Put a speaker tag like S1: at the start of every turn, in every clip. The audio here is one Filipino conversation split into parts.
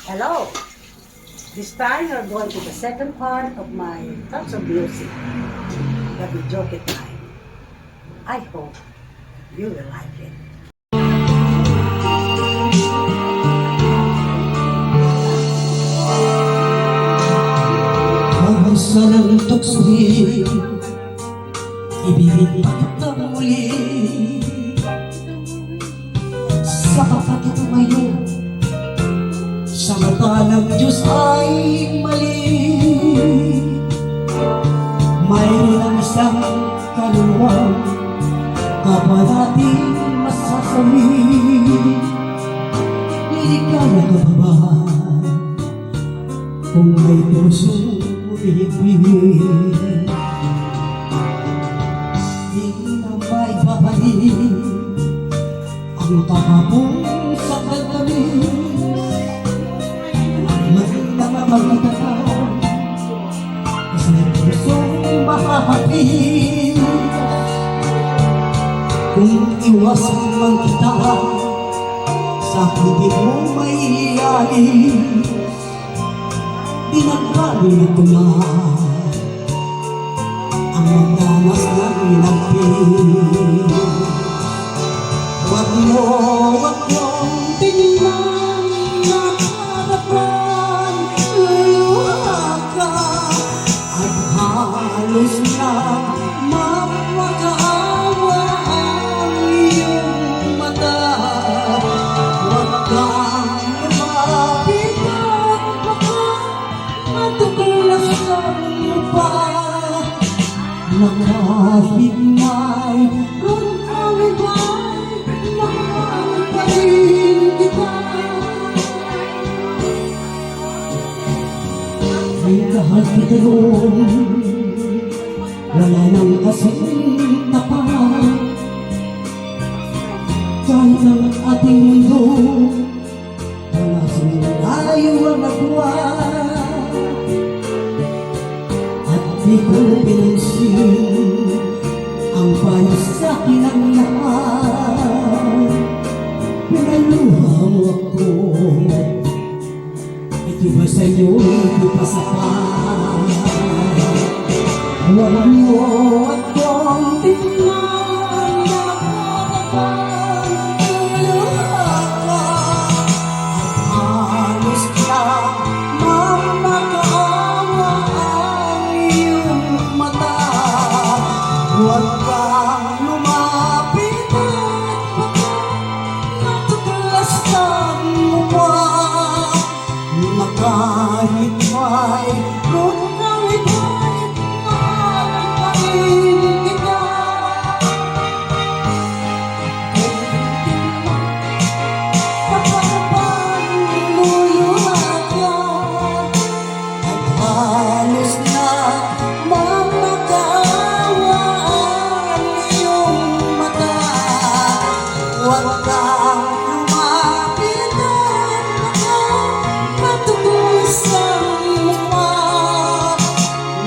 S1: Hello! This time we're going to the second part of my Thoughts of Music, the Videoke Time. I hope you will like it.
S2: Sa ng tukso'y ibigin ka muli sapagkat ito ngayon sa mata ng Diyos ay mali. Mayroon ang isang kaluwang kapwa natin masasabi. Liligaya ka pa ba kung may puso umibig? Di na may babalik ang kahapon sa kagamis. Maganda mamagita ka sa pusong makakapit. Kung iwasan man kita sa hindi mo may ialis, pinagbalit ko na ang magdanas ng inagpit. Huwag mong tingnan na harapan, luluha ka at halos na mapakaawa ang iyong mata. Huwag kang lumapit at baka matutulas ang lupa na kahit may kung ang iba'y mahal pa rin kita. May kahal kita noon, wala nang kasing tapat. Kahit ang ating mundo wala sumulayo ang nagawa. Di ko pinansin ang payo sa'kin ang lahat. Pinaluha mo ako, ito ba sa'yo di pa sapat? Huwag mo akong tingnan na harapan, luluha ka at halos na mamakaawa ang iyong mata. Huwag kang lumapit at baka matutulas ang mukha na kahit may kung ang iba'y mahal pa rin kita. Kapag luluha ka at halos na mamakaawa ang iyong mata. Huwag kang lumapit at baka matutulas ang mukha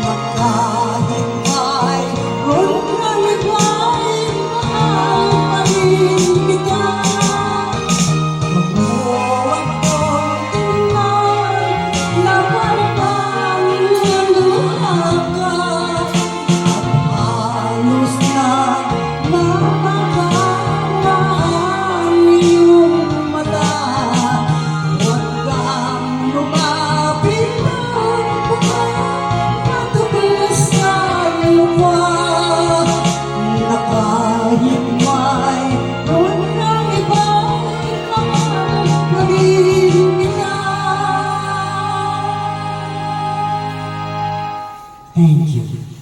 S2: na kahit may kung ang iba'y mahal pa rin kita. Huwag mo akong tingnan na parang luluha ka at halos na mamakaawa ang iyong mata. Huwag kang lumapit at baka matutulas ang mukha na kahit may kung ang iba'y mahal pa rin kita. Thank you.